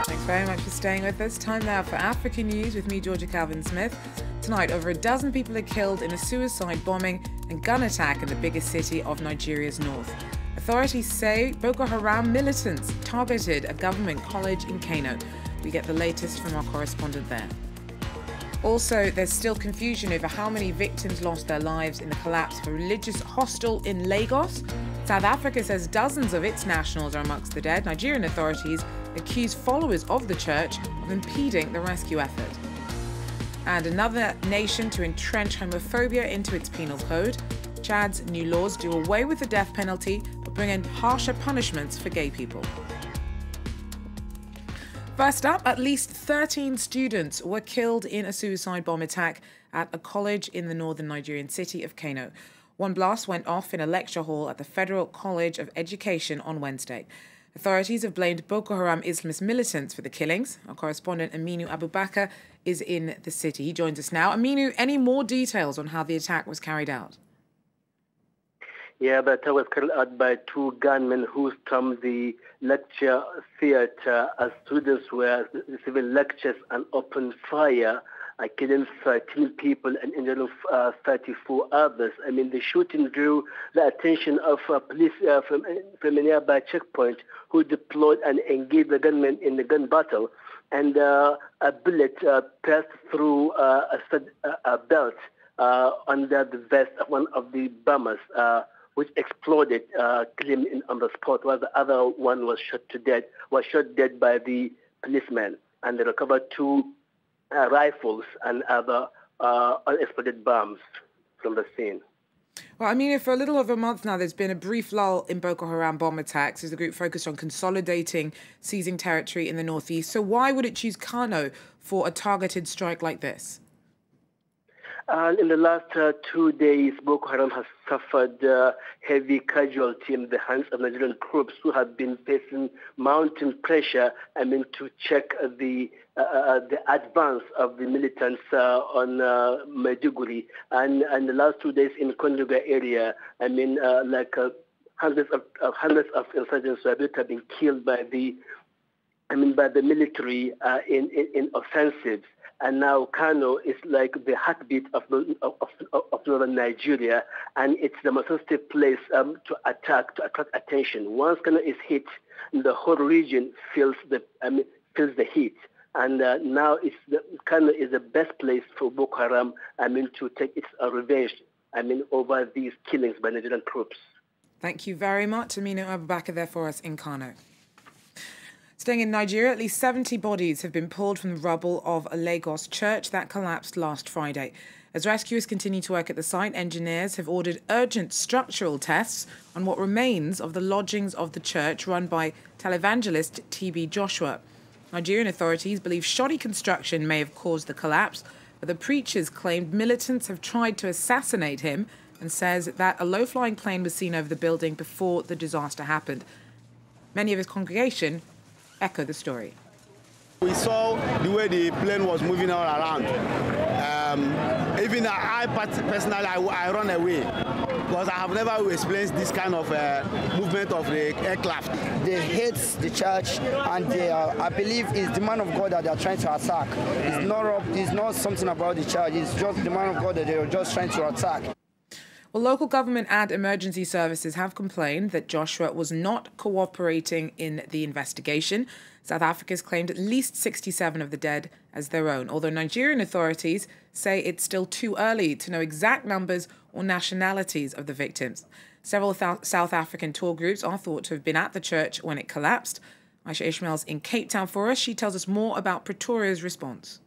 Thanks very much for staying with us. Time now for African News with me, Georgia Calvin-Smith. Tonight, over a dozen people are killed in a suicide bombing and gun attack in the biggest city of Nigeria's north. Authorities say Boko Haram militants targeted a government college in Kano. We get the latest from our correspondent there. Also, there's still confusion over how many victims lost their lives in the collapse of a religious hostel in Lagos. South Africa says dozens of its nationals are amongst the dead. Nigerian authorities accuse followers of the church of impeding the rescue effort. And another nation to entrench homophobia into its penal code. Chad's new laws do away with the death penalty but bring in harsher punishments for gay people. First up, at least 13 students were killed in a suicide bomb attack at a college in the northern Nigerian city of Kano. One blast went off in a lecture hall at the Federal College of Education on Wednesday. Authorities have blamed Boko Haram Islamist militants for the killings. Our correspondent Aminu Abubakar is in the city. He joins us now. Aminu, any more details on how the attack was carried out? Yeah, the attack was carried out by two gunmen who stormed the lecture theatre as students were receiving lectures and opened fire, killing 13 people and injuring 34 others. I mean, the shooting drew the attention of police from a nearby checkpoint who deployed and engaged the gunmen in the gun battle. And a bullet passed through a belt under the vest of one of the bombers, which exploded, killing him on the spot, while the other one was shot dead by the policeman. And they recovered two rifles and other unexploded bombs from the scene. Well, I mean, for a little over a month now, there's been a brief lull in Boko Haram bomb attacks as the group focused on consolidating, seizing territory in the northeast. So why would it choose Kano for a targeted strike like this? In the last 2 days, Boko Haram has suffered heavy casualty in the hands of Nigerian troops who have been facing mounting pressure, to check the advance of the militants on Maiduguri. And the last 2 days in Konduga area, hundreds of insurgents have been killed by the military in offensives. And now Kano is like the heartbeat of northern Nigeria, and it's the most sensitive place to attract attention. Once Kano is hit, the whole region feels the heat. And now Kano is the best place for Boko Haram, to take its revenge, over these killings by Nigerian troops. Thank you very much, Aminu Abubakar, there for us in Kano. Staying in Nigeria, at least 70 bodies have been pulled from the rubble of a Lagos church that collapsed last Friday. As rescuers continue to work at the site, engineers have ordered urgent structural tests on what remains of the lodgings of the church run by televangelist TB Joshua. Nigerian authorities believe shoddy construction may have caused the collapse, but the preachers claimed militants have tried to assassinate him and says that a low-flying plane was seen over the building before the disaster happened. Many of his congregation echo the story. We saw the way the plane was moving all around. Even I personally, I run away because I have never experienced this kind of movement of the aircraft. They hate the church, and I believe it's the man of God that they are trying to attack. It's not something about the church. It's just the man of God that they are just trying to attack. Well, local government and emergency services have complained that Joshua was not cooperating in the investigation. South Africa's claimed at least 67 of the dead as their own, although Nigerian authorities say it's still too early to know exact numbers or nationalities of the victims. Several South African tour groups are thought to have been at the church when it collapsed. Aisha Ishmael's in Cape Town for us. She tells us more about Pretoria's response.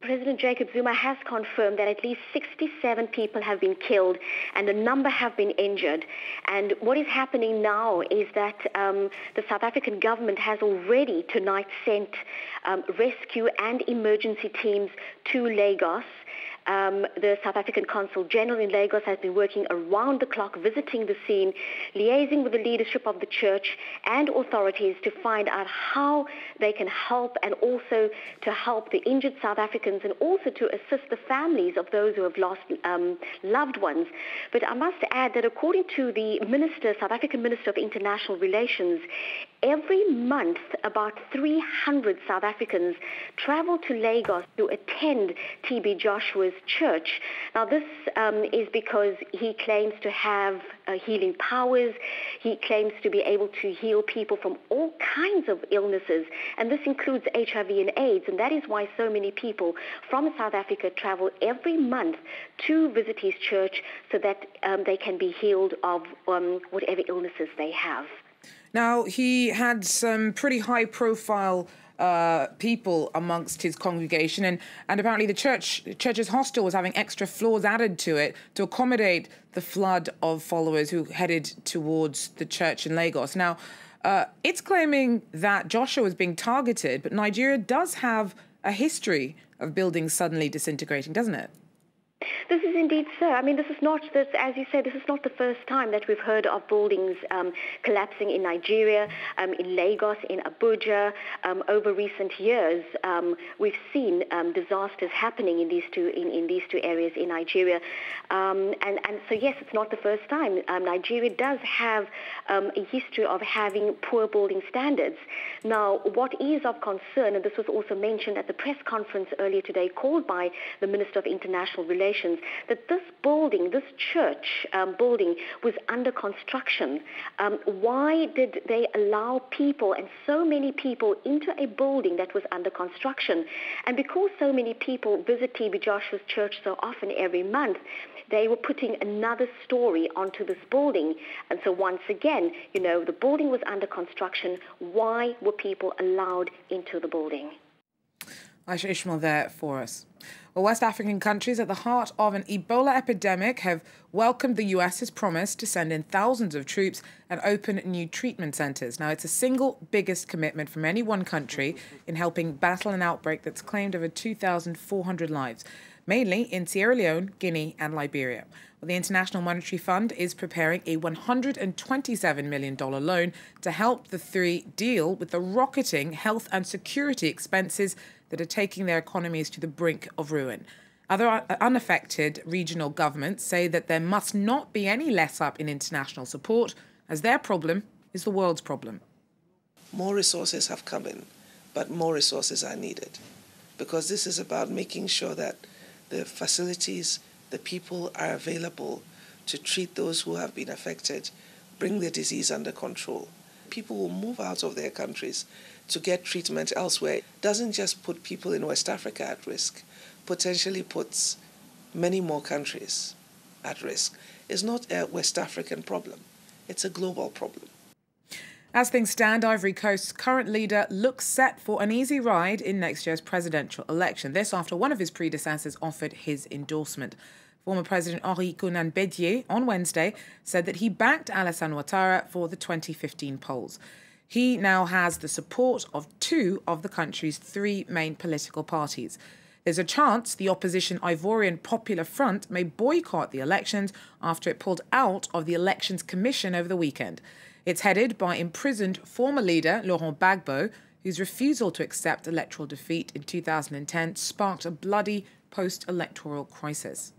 President Jacob Zuma has confirmed that at least 67 people have been killed and a number have been injured. And what is happening now is that the South African government has already tonight sent rescue and emergency teams to Lagos. The South African Consul General in Lagos has been working around the clock, visiting the scene, liaising with the leadership of the church and authorities to find out how they can help, and also to help the injured South Africans, and also to assist the families of those who have lost loved ones. But I must add that according to the South African Minister of International Relations, every month, about 300 South Africans travel to Lagos to attend TB Joshua's church. Now, this is because he claims to have healing powers. He claims to be able to heal people from all kinds of illnesses, and this includes HIV and AIDS, and that is why so many people from South Africa travel every month to visit his church so that they can be healed of whatever illnesses they have. Now, he had some pretty high-profile people amongst his congregation, and apparently the church's hostel was having extra floors added to it to accommodate the flood of followers who headed towards the church in Lagos. Now, it's claiming that Joshua was being targeted, but Nigeria does have a history of buildings suddenly disintegrating, doesn't it? This is indeed so. I mean, as you said, this is not the first time that we've heard of buildings collapsing in Nigeria, in Lagos, in Abuja. Over recent years, we've seen disasters happening in these two areas in Nigeria. And so, yes, it's not the first time. Nigeria does have a history of having poor building standards. Now, what is of concern, and this was also mentioned at the press conference earlier today called by the Minister of International Relations, that this building, this church building, was under construction. Why did they allow people, and so many people, into a building that was under construction? And because so many people visit TB Joshua's church so often every month, they were putting another story onto this building. And so once again, you know, the building was under construction. Why were people allowed into the building? Aisha Ishmael there for us. Well, West African countries at the heart of an Ebola epidemic have welcomed the US's promise to send in thousands of troops and open new treatment centres. Now, it's the single biggest commitment from any one country in helping battle an outbreak that's claimed over 2,400 lives, mainly in Sierra Leone, Guinea and Liberia. Well, the International Monetary Fund is preparing a $127 million loan to help the three deal with the rocketing health and security expenses that are taking their economies to the brink of ruin. Other unaffected regional governments say that there must not be any let up in international support, as their problem is the world's problem. More resources have come in, but more resources are needed, because this is about making sure that the facilities, the people are available to treat those who have been affected, bring the disease under control. People will move out of their countries to get treatment elsewhere. It doesn't just put people in West Africa at risk, potentially puts many more countries at risk. It's not a West African problem, it's a global problem. As things stand, Ivory Coast's current leader looks set for an easy ride in next year's presidential election. This after one of his predecessors offered his endorsement. Former President Henri Konan Bédié on Wednesday said that he backed Alassane Ouattara for the 2015 polls. He now has the support of two of the country's three main political parties. There's a chance the opposition Ivorian Popular Front may boycott the elections after it pulled out of the Elections Commission over the weekend. It's headed by imprisoned former leader Laurent Gbagbo, whose refusal to accept electoral defeat in 2010 sparked a bloody post-electoral crisis.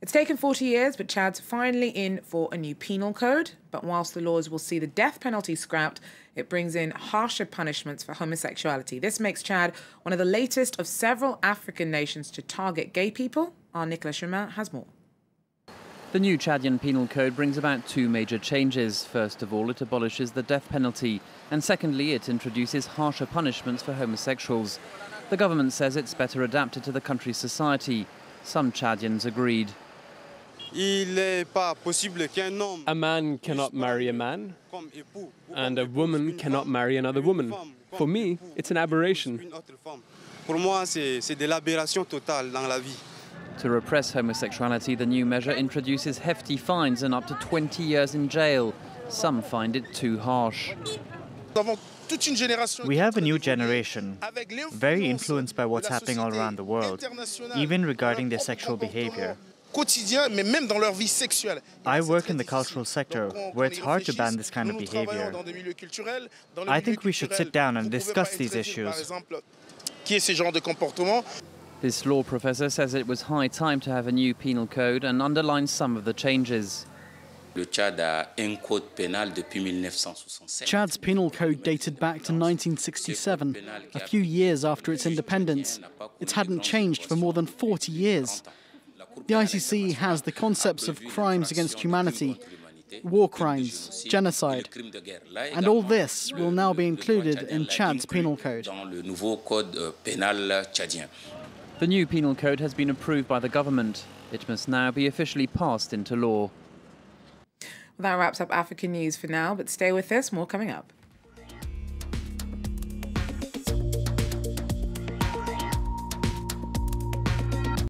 It's taken 40 years, but Chad's finally in for a new penal code. But whilst the laws will see the death penalty scrapped, it brings in harsher punishments for homosexuality. This makes Chad one of the latest of several African nations to target gay people. Our Nicolas Chemin has more. The new Chadian penal code brings about two major changes. First of all, it abolishes the death penalty, and secondly, it introduces harsher punishments for homosexuals. The government says it's better adapted to the country's society. Some Chadians agreed. A man cannot marry a man, and a woman cannot marry another woman. For me, it's an aberration. To repress homosexuality, the new measure introduces hefty fines and up to 20 years in jail. Some find it too harsh. We have a new generation, very influenced by what's happening all around the world, even regarding their sexual behavior. I work in the cultural sector, where it's hard to ban this kind of behavior. I think we should sit down and discuss these issues. This law professor says it was high time to have a new penal code and underlines some of the changes. Chad's penal code dated back to 1967, a few years after its independence. It hadn't changed for more than 40 years. The ICC has the concepts of crimes against humanity, war crimes, genocide, and all this will now be included in Chad's penal code. The new penal code has been approved by the government. It must now be officially passed into law. Well, that wraps up African news for now, but stay with us, more coming up.